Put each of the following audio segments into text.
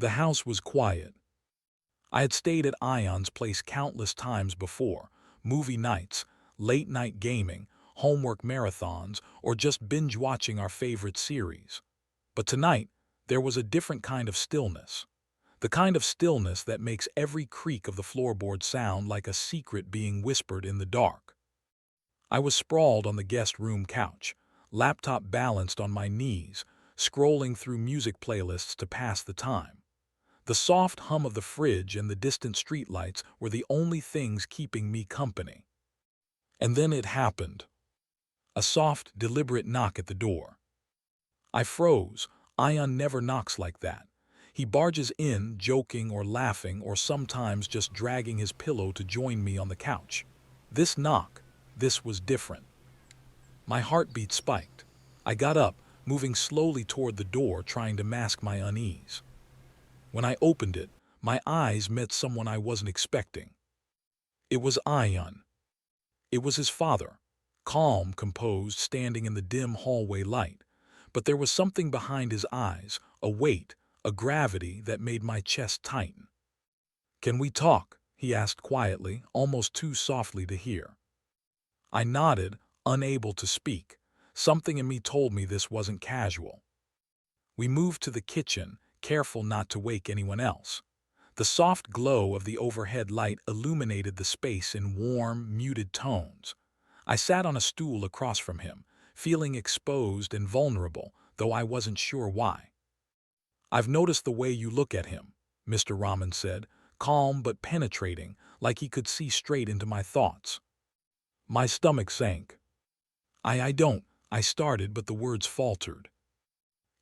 The house was quiet. I had stayed at Ion's place countless times before, movie nights, late-night gaming, homework marathons, or just binge-watching our favorite series. But tonight, there was a different kind of stillness. The kind of stillness that makes every creak of the floorboard sound like a secret being whispered in the dark. I was sprawled on the guest room couch, laptop balanced on my knees, scrolling through music playlists to pass the time. The soft hum of the fridge and the distant streetlights were the only things keeping me company. And then it happened. A soft, deliberate knock at the door. I froze. Ion never knocks like that. He barges in, joking or laughing or sometimes just dragging his pillow to join me on the couch. This was different. My heartbeat spiked. I got up, moving slowly toward the door, trying to mask my unease. When I opened it, my eyes met someone I wasn't expecting. It was Ion. It was his father, calm, composed, standing in the dim hallway light. But there was something behind his eyes, a weight, a gravity that made my chest tighten. "Can we talk?" he asked quietly, almost too softly to hear. I nodded, unable to speak. Something in me told me this wasn't casual. We moved to the kitchen, careful not to wake anyone else. The soft glow of the overhead light illuminated the space in warm, muted tones. I sat on a stool across from him, feeling exposed and vulnerable, though I wasn't sure why. "I've noticed the way you look at him," Mr. Rahman said, calm but penetrating, like he could see straight into my thoughts. My stomach sank. I don't," I started, but the words faltered.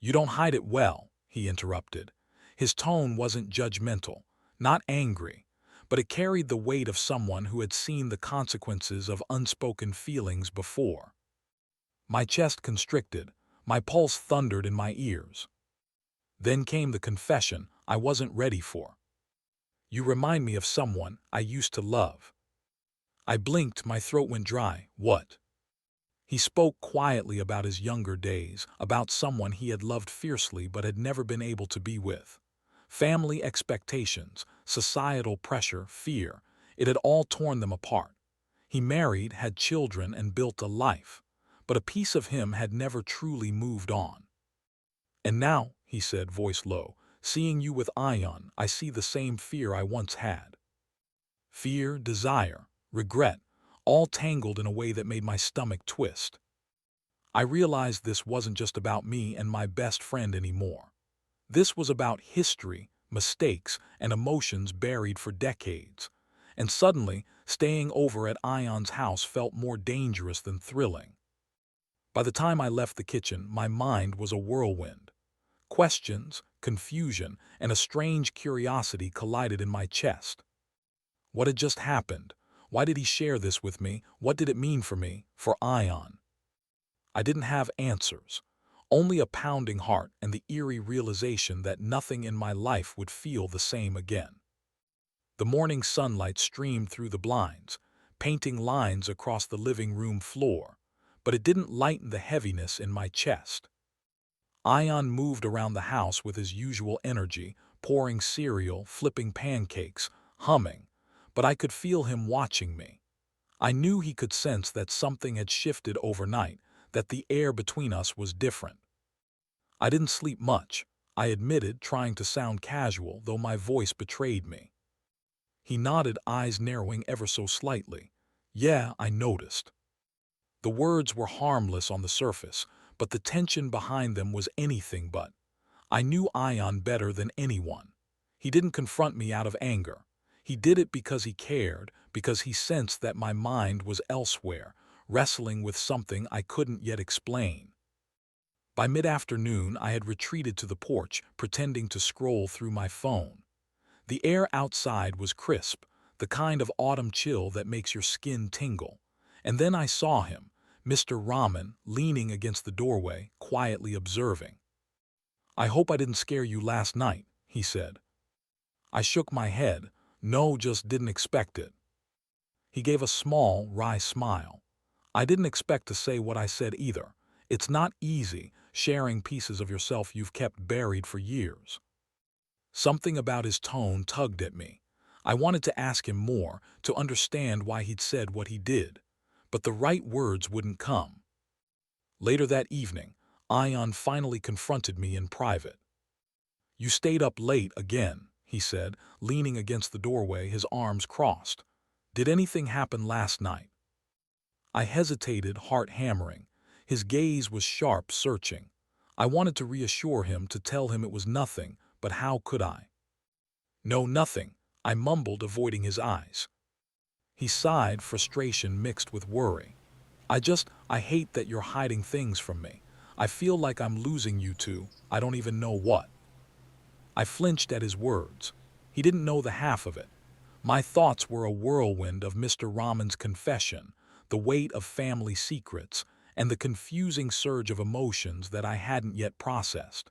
"You don't hide it well," he interrupted. His tone wasn't judgmental, not angry, but it carried the weight of someone who had seen the consequences of unspoken feelings before. My chest constricted, my pulse thundered in my ears. Then came the confession I wasn't ready for. "You remind me of someone I used to love." I blinked, my throat went dry. "What?" He spoke quietly about his younger days, about someone he had loved fiercely but had never been able to be with. Family expectations, societal pressure, fear, it had all torn them apart. He married, had children, and built a life, but a piece of him had never truly moved on. "And now," he said, voice low, "seeing you with Ion, I see the same fear I once had. Fear, desire, regret, all tangled in a way that made my stomach twist. I realized this wasn't just about me and my best friend anymore. This was about history, mistakes, and emotions buried for decades. And suddenly, staying over at Ion's house felt more dangerous than thrilling. By the time I left the kitchen, my mind was a whirlwind. Questions, confusion, and a strange curiosity collided in my chest. What had just happened? Why did he share this with me? What did it mean for me, for Ion? I didn't have answers, only a pounding heart and the eerie realization that nothing in my life would feel the same again. The morning sunlight streamed through the blinds, painting lines across the living room floor, but it didn't lighten the heaviness in my chest. Ion moved around the house with his usual energy, pouring cereal, flipping pancakes, humming, but I could feel him watching me. I knew he could sense that something had shifted overnight, that the air between us was different. I didn't sleep much, I admitted, trying to sound casual, though my voice betrayed me. He nodded, eyes narrowing ever so slightly. "Yeah, I noticed." The words were harmless on the surface, but the tension behind them was anything but. I knew Ion better than anyone. He didn't confront me out of anger. He did it because he cared, because he sensed that my mind was elsewhere, wrestling with something I couldn't yet explain. By mid-afternoon, I had retreated to the porch, pretending to scroll through my phone. The air outside was crisp, the kind of autumn chill that makes your skin tingle. And then I saw him, Mr. Rahman, leaning against the doorway, quietly observing. "I hope I didn't scare you last night," he said. I shook my head. "No, just didn't expect it." He gave a small, wry smile. "I didn't expect to say what I said either. It's not easy, sharing pieces of yourself you've kept buried for years." Something about his tone tugged at me. I wanted to ask him more, to understand why he'd said what he did, but the right words wouldn't come. Later that evening, Ion finally confronted me in private. "You stayed up late again," he said, leaning against the doorway, his arms crossed. "Did anything happen last night?" I hesitated, heart hammering. His gaze was sharp, searching. I wanted to reassure him, to tell him it was nothing, but how could I? "No, nothing," I mumbled, avoiding his eyes. He sighed, frustration mixed with worry. I hate that you're hiding things from me. I feel like I'm losing you to, I don't even know what." I flinched at his words. He didn't know the half of it. My thoughts were a whirlwind of Mr. Rahman's confession, the weight of family secrets, and the confusing surge of emotions that I hadn't yet processed.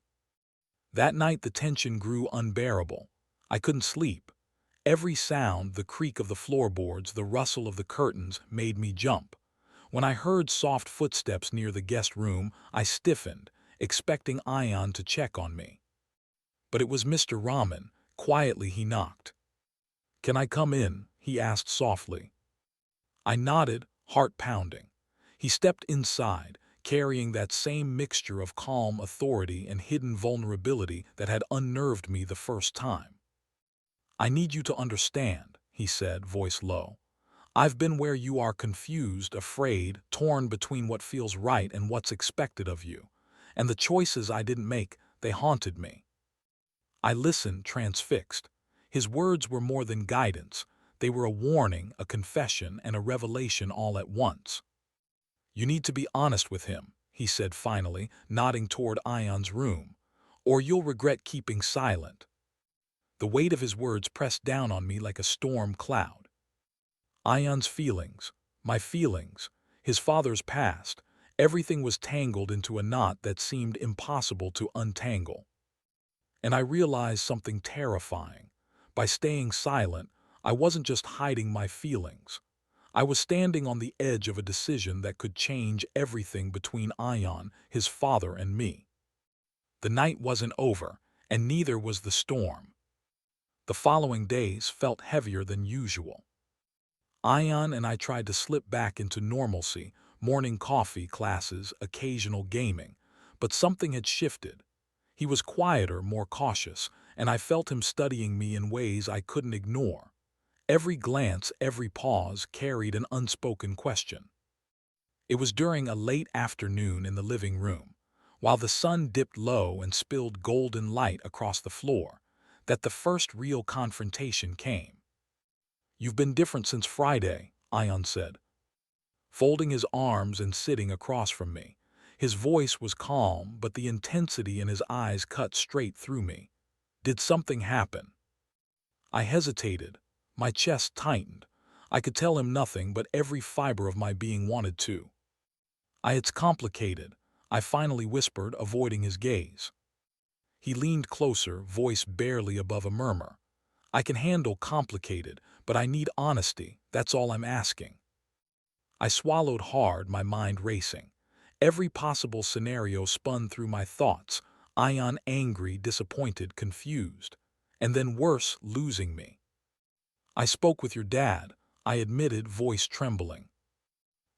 That night the tension grew unbearable. I couldn't sleep. Every sound, the creak of the floorboards, the rustle of the curtains, made me jump. When I heard soft footsteps near the guest room, I stiffened, expecting Ion to check on me. But it was Mr. Rahman. Quietly he knocked. "Can I come in?" he asked softly. I nodded, heart pounding. He stepped inside, carrying that same mixture of calm authority and hidden vulnerability that had unnerved me the first time. "I need you to understand," he said, voice low. "I've been where you are, confused, afraid, torn between what feels right and what's expected of you. And the choices I didn't make, they haunted me." I listened, transfixed. His words were more than guidance. They were a warning, a confession, and a revelation all at once. "You need to be honest with him," he said finally, nodding toward Ion's room, "or you'll regret keeping silent." The weight of his words pressed down on me like a storm cloud. Ion's feelings, my feelings, his father's past, everything was tangled into a knot that seemed impossible to untangle. And I realized something terrifying. By staying silent, I wasn't just hiding my feelings. I was standing on the edge of a decision that could change everything between Ion, his father, and me. The night wasn't over, and neither was the storm. The following days felt heavier than usual. Ion and I tried to slip back into normalcy, morning coffee, classes, occasional gaming, but something had shifted. He was quieter, more cautious, and I felt him studying me in ways I couldn't ignore. Every glance, every pause carried an unspoken question. It was during a late afternoon in the living room, while the sun dipped low and spilled golden light across the floor, that the first real confrontation came. "You've been different since Friday," Ion said, folding his arms and sitting across from me. His voice was calm, but the intensity in his eyes cut straight through me. "Did something happen?" I hesitated. My chest tightened. I could tell him nothing, but every fiber of my being wanted to. "It's complicated," I finally whispered, avoiding his gaze. He leaned closer, voice barely above a murmur. "I can handle complicated, but I need honesty, that's all I'm asking." I swallowed hard, my mind racing. Every possible scenario spun through my thoughts, Ion angry, disappointed, confused. And then worse, losing me. "I spoke with your dad," I admitted, voice trembling.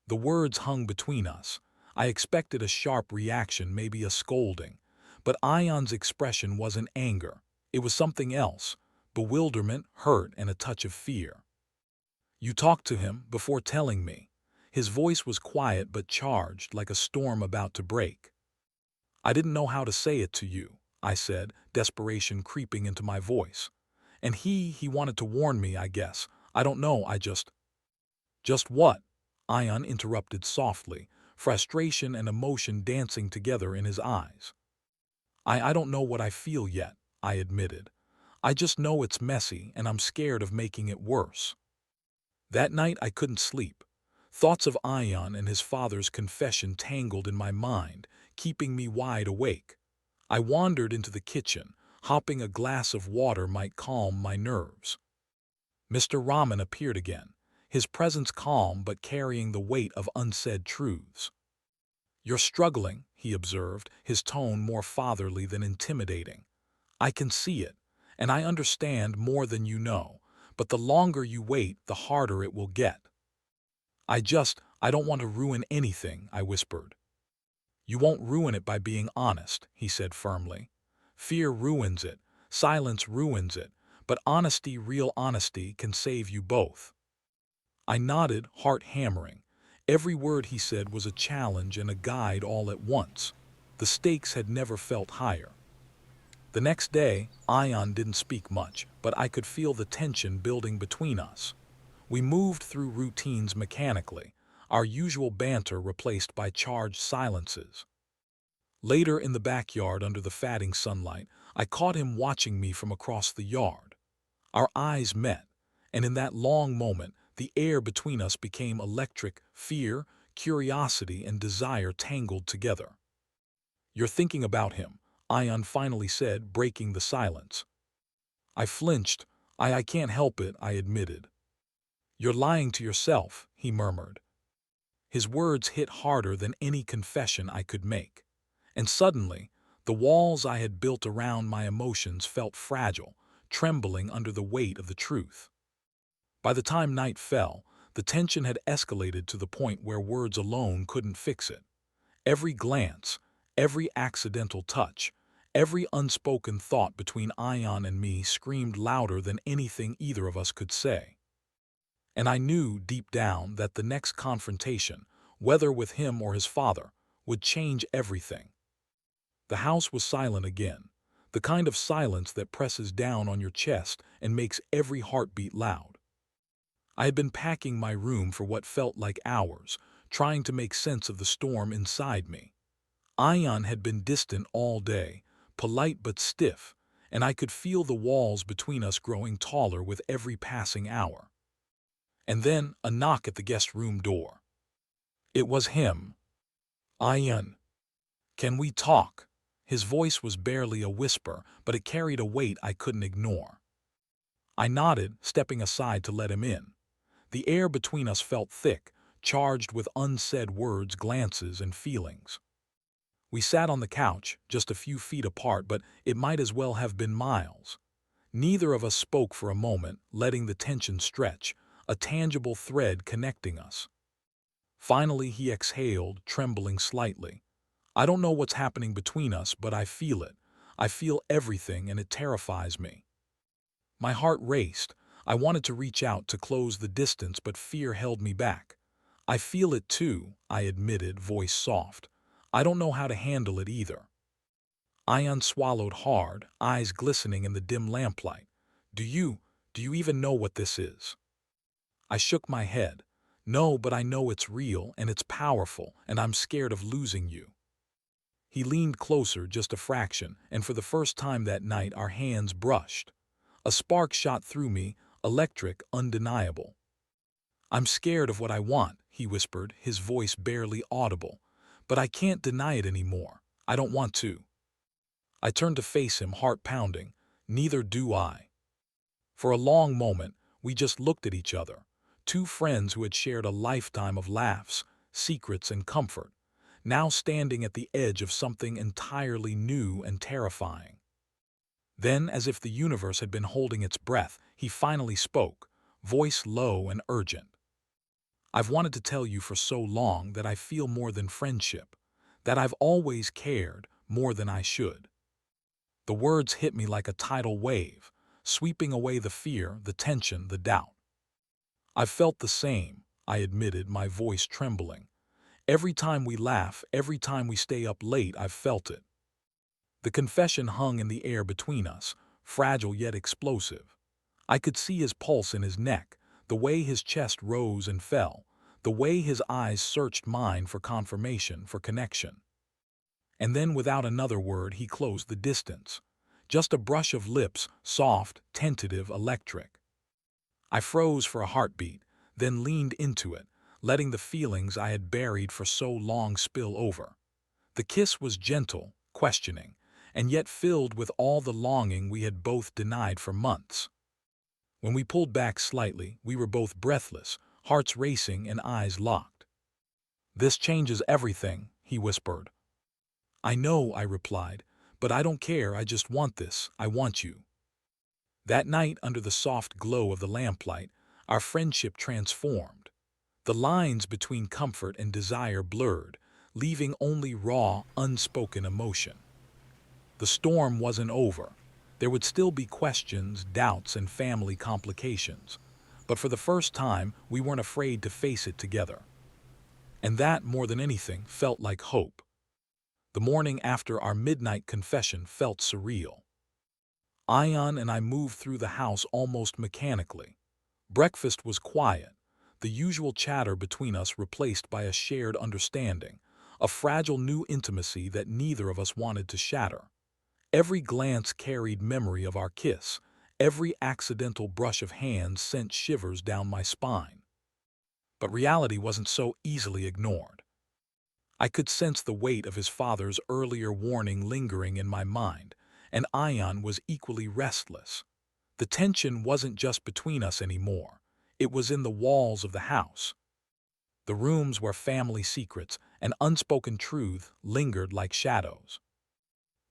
The words hung between us. I expected a sharp reaction, maybe a scolding. But Ion's expression wasn't anger. It was something else. Bewilderment, hurt, and a touch of fear. "You talked to him before telling me." His voice was quiet but charged, like a storm about to break. "I didn't know how to say it to you," I said, desperation creeping into my voice. "And he wanted to warn me, I guess. I don't know, I just—" "Just what?" Ion interrupted softly, frustration and emotion dancing together in his eyes. I don't know what I feel yet," I admitted. "I just know it's messy, and I'm scared of making it worse." That night I couldn't sleep. Thoughts of Ion and his father's confession tangled in my mind, keeping me wide awake. I wandered into the kitchen, hoping a glass of water might calm my nerves. Mr. Rahman appeared again, his presence calm but carrying the weight of unsaid truths. "You're struggling," he observed, his tone more fatherly than intimidating. "I can see it, and I understand more than you know, but the longer you wait, the harder it will get. I don't want to ruin anything," I whispered. "You won't ruin it by being honest," he said firmly. "Fear ruins it, silence ruins it, but honesty, real honesty, can save you both." I nodded, heart hammering. Every word he said was a challenge and a guide all at once. The stakes had never felt higher. The next day, Ion didn't speak much, but I could feel the tension building between us. We moved through routines mechanically, our usual banter replaced by charged silences. Later in the backyard under the fading sunlight, I caught him watching me from across the yard. Our eyes met, and in that long moment, the air between us became electric, fear, curiosity, and desire tangled together. "You're thinking about him," Ion finally said, breaking the silence. I flinched. I can't help it," I admitted. "You're lying to yourself," he murmured. His words hit harder than any confession I could make. And suddenly, the walls I had built around my emotions felt fragile, trembling under the weight of the truth. By the time night fell, the tension had escalated to the point where words alone couldn't fix it. Every glance, every accidental touch, every unspoken thought between Ion and me screamed louder than anything either of us could say. And I knew deep down that the next confrontation, whether with him or his father, would change everything. The house was silent again, the kind of silence that presses down on your chest and makes every heartbeat loud. I had been packing my room for what felt like hours, trying to make sense of the storm inside me. Ion had been distant all day, polite but stiff, and I could feel the walls between us growing taller with every passing hour. And then a knock at the guest room door. It was him. "Ion, can we talk?" His voice was barely a whisper, but it carried a weight I couldn't ignore. I nodded, stepping aside to let him in. The air between us felt thick, charged with unsaid words, glances, and feelings. We sat on the couch, just a few feet apart, but it might as well have been miles. Neither of us spoke for a moment, letting the tension stretch, a tangible thread connecting us. Finally, he exhaled, trembling slightly. "I don't know what's happening between us, but I feel it. I feel everything, and it terrifies me." My heart raced. I wanted to reach out to close the distance, but fear held me back. "I feel it too," I admitted, voice soft. "I don't know how to handle it either." Ion swallowed hard, eyes glistening in the dim lamplight. Do you even know what this is?" I shook my head. "No, but I know it's real, and it's powerful, and I'm scared of losing you." He leaned closer just a fraction, and for the first time that night our hands brushed. A spark shot through me, electric, undeniable. "I'm scared of what I want," he whispered, his voice barely audible. "But I can't deny it anymore. I don't want to." I turned to face him, heart pounding. "Neither do I." For a long moment, we just looked at each other. Two friends who had shared a lifetime of laughs, secrets, and comfort, now standing at the edge of something entirely new and terrifying. Then, as if the universe had been holding its breath, he finally spoke, voice low and urgent. "I've wanted to tell you for so long that I feel more than friendship, that I've always cared more than I should." The words hit me like a tidal wave, sweeping away the fear, the tension, the doubt. "I've felt the same," I admitted, my voice trembling. "Every time we laugh, every time we stay up late, I've felt it." The confession hung in the air between us, fragile yet explosive. I could see his pulse in his neck, the way his chest rose and fell, the way his eyes searched mine for confirmation, for connection. And then without another word he closed the distance. Just a brush of lips, soft, tentative, electric. I froze for a heartbeat, then leaned into it, letting the feelings I had buried for so long spill over. The kiss was gentle, questioning, and yet filled with all the longing we had both denied for months. When we pulled back slightly, we were both breathless, hearts racing and eyes locked. "This changes everything," he whispered. "I know," I replied, "but I don't care, I just want this, I want you." That night, under the soft glow of the lamplight, our friendship transformed. The lines between comfort and desire blurred, leaving only raw, unspoken emotion. The storm wasn't over. There would still be questions, doubts, and family complications. But for the first time, we weren't afraid to face it together. And that, more than anything, felt like hope. The morning after our midnight confession felt surreal. Ion and I moved through the house almost mechanically. Breakfast was quiet, the usual chatter between us replaced by a shared understanding, a fragile new intimacy that neither of us wanted to shatter. Every glance carried memory of our kiss. Every accidental brush of hands sent shivers down my spine. But reality wasn't so easily ignored. I could sense the weight of his father's earlier warning lingering in my mind, and Ion was equally restless. The tension wasn't just between us anymore. It was in the walls of the house. The rooms where family secrets and unspoken truth lingered like shadows.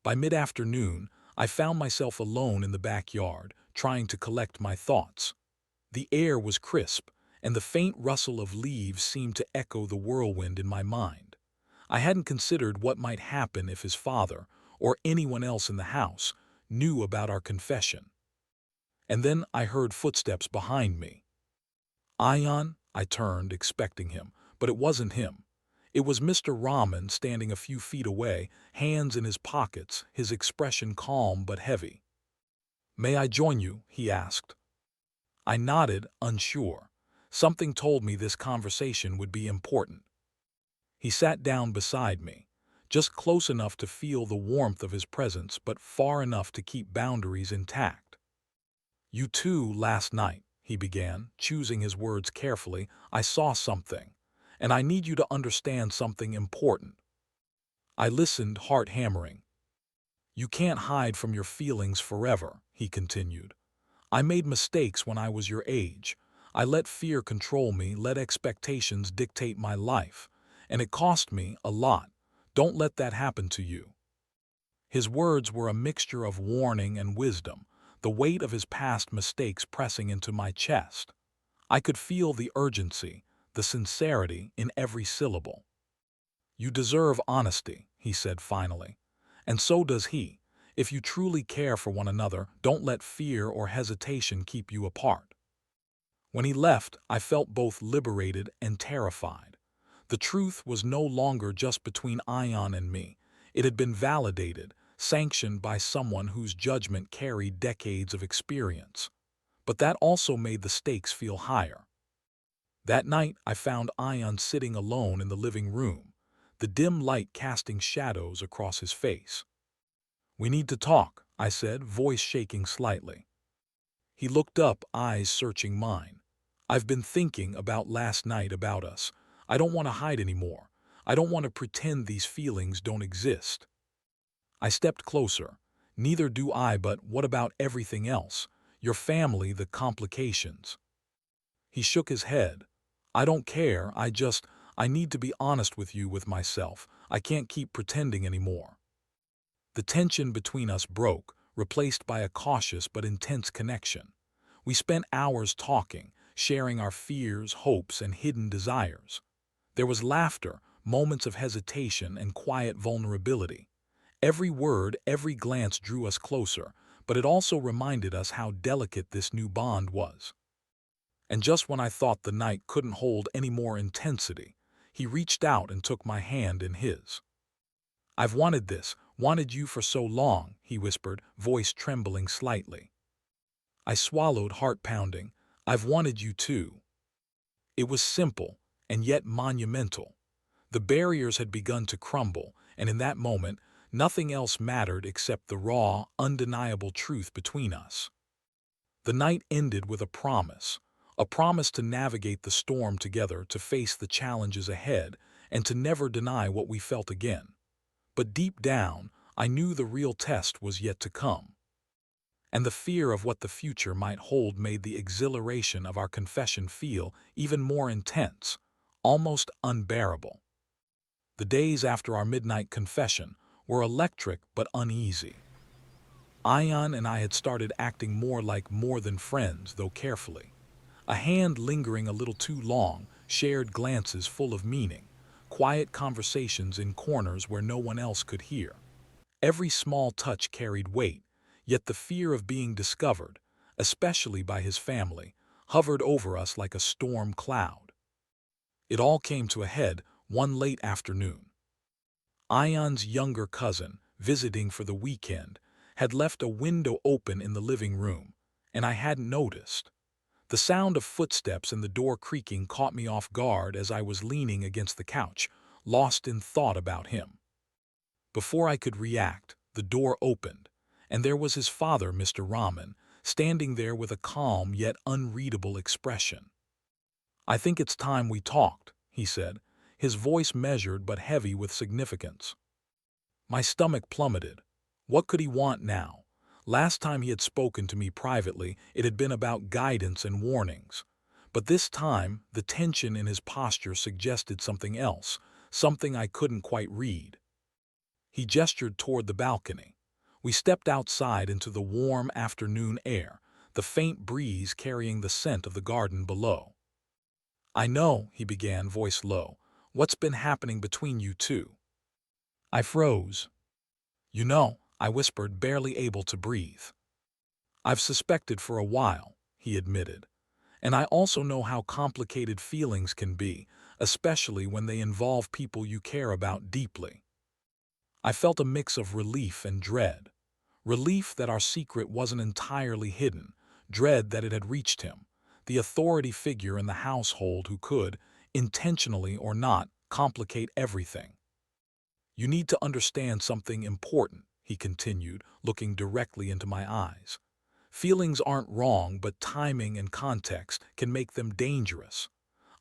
By mid-afternoon, I found myself alone in the backyard, trying to collect my thoughts. The air was crisp, and the faint rustle of leaves seemed to echo the whirlwind in my mind. I hadn't considered what might happen if his father, or anyone else in the house, knew about our confession. And then I heard footsteps behind me. Ion, I turned, expecting him, but it wasn't him. It was Mr. Rahman standing a few feet away, hands in his pockets, his expression calm but heavy. "May I join you?" he asked. I nodded, unsure. Something told me this conversation would be important. He sat down beside me, just close enough to feel the warmth of his presence but far enough to keep boundaries intact. "You too, last night," he began, choosing his words carefully. "I saw something, and I need you to understand something important." I listened, heart hammering. "You can't hide from your feelings forever," he continued. "I made mistakes when I was your age. I let fear control me, let expectations dictate my life, and it cost me a lot. Don't let that happen to you." His words were a mixture of warning and wisdom, the weight of his past mistakes pressing into my chest. I could feel the urgency, the sincerity in every syllable. "You deserve honesty," he said finally. "And so does he. If you truly care for one another, don't let fear or hesitation keep you apart." When he left, I felt both liberated and terrified. The truth was no longer just between Ion and me. It had been validated, sanctioned by someone whose judgment carried decades of experience. But that also made the stakes feel higher. That night, I found Ion sitting alone in the living room, the dim light casting shadows across his face. "We need to talk," I said, voice shaking slightly. He looked up, eyes searching mine. "I've been thinking about last night, about us. I don't want to hide anymore. I don't want to pretend these feelings don't exist." I stepped closer. "Neither do I, but what about everything else? Your family, the complications?" He shook his head. "I don't care, I need to be honest with you, with myself. I can't keep pretending anymore." The tension between us broke, replaced by a cautious but intense connection. We spent hours talking, sharing our fears, hopes, and hidden desires. There was laughter, moments of hesitation, and quiet vulnerability. Every word, every glance drew us closer, but it also reminded us how delicate this new bond was. And just when I thought the night couldn't hold any more intensity, he reached out and took my hand in his. "I've wanted this, wanted you for so long," he whispered, voice trembling slightly. I swallowed, heart pounding. "I've wanted you too." It was simple, and yet monumental. The barriers had begun to crumble, and in that moment, nothing else mattered except the raw, undeniable truth between us. The night ended with a promise to navigate the storm together, to face the challenges ahead, and to never deny what we felt again. But deep down, I knew the real test was yet to come. And the fear of what the future might hold made the exhilaration of our confession feel even more intense, almost unbearable. The days after our midnight confession were electric but uneasy. Ion and I had started acting more than friends, though carefully. A hand lingering a little too long, shared glances full of meaning, quiet conversations in corners where no one else could hear. Every small touch carried weight, yet the fear of being discovered, especially by his family, hovered over us like a storm cloud. It all came to a head one late afternoon. Ion's younger cousin, visiting for the weekend, had left a window open in the living room, and I hadn't noticed. The sound of footsteps and the door creaking caught me off guard as I was leaning against the couch, lost in thought about him. Before I could react, the door opened, and there was his father, Mr. Rahman, standing there with a calm yet unreadable expression. "I think it's time we talked," he said, his voice measured but heavy with significance. My stomach plummeted. What could he want now? Last time he had spoken to me privately, it had been about guidance and warnings. But this time, the tension in his posture suggested something else, something I couldn't quite read. He gestured toward the balcony. We stepped outside into the warm afternoon air, the faint breeze carrying the scent of the garden below. "I know," he began, voice low. "What's been happening between you two?" I froze. "You know," I whispered, barely able to breathe. "I've suspected for a while," he admitted. "And I also know how complicated feelings can be, especially when they involve people you care about deeply." I felt a mix of relief and dread. Relief that our secret wasn't entirely hidden, dread that it had reached him, the authority figure in the household who could, intentionally or not, complicate everything. "You need to understand something important," he continued, looking directly into my eyes. "Feelings aren't wrong, but timing and context can make them dangerous.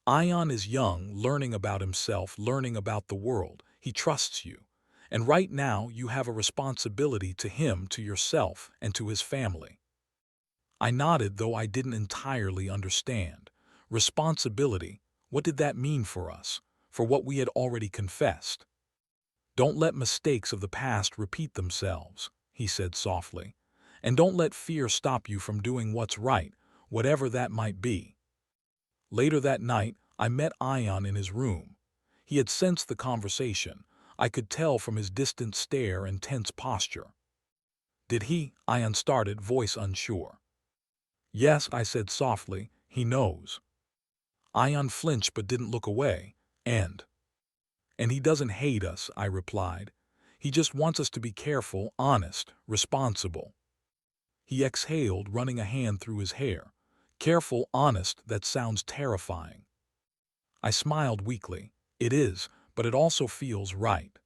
Ion is young, learning about himself, learning about the world. He trusts you. And right now, you have a responsibility to him, to yourself, and to his family." I nodded, though I didn't entirely understand. Responsibility, what did that mean for us, for what we had already confessed? "Don't let mistakes of the past repeat themselves," he said softly. "And don't let fear stop you from doing what's right, whatever that might be." Later that night, I met Ion in his room. He had sensed the conversation. I could tell from his distant stare and tense posture. "Did he?" Ion started, voice unsure. "Yes," I said softly, "he knows." Ion flinched but didn't look away. And he doesn't hate us," I replied. "He just wants us to be careful, honest, responsible." He exhaled, running a hand through his hair. "Careful, honest, that sounds terrifying." I smiled weakly. "It is, but it also feels right."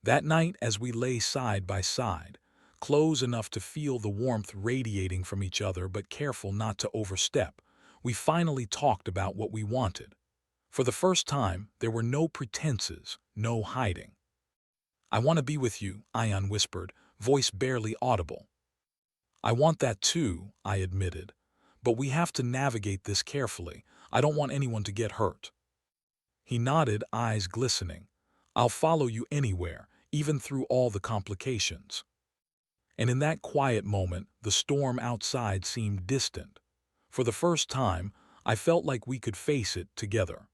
That night, as we lay side by side, close enough to feel the warmth radiating from each other but careful not to overstep, we finally talked about what we wanted. For the first time, there were no pretenses, no hiding. "I want to be with you," Ion whispered, voice barely audible. "I want that too," I admitted. "But we have to navigate this carefully. I don't want anyone to get hurt." He nodded, eyes glistening. "I'll follow you anywhere, even through all the complications." And in that quiet moment, the storm outside seemed distant. For the first time, I felt like we could face it together.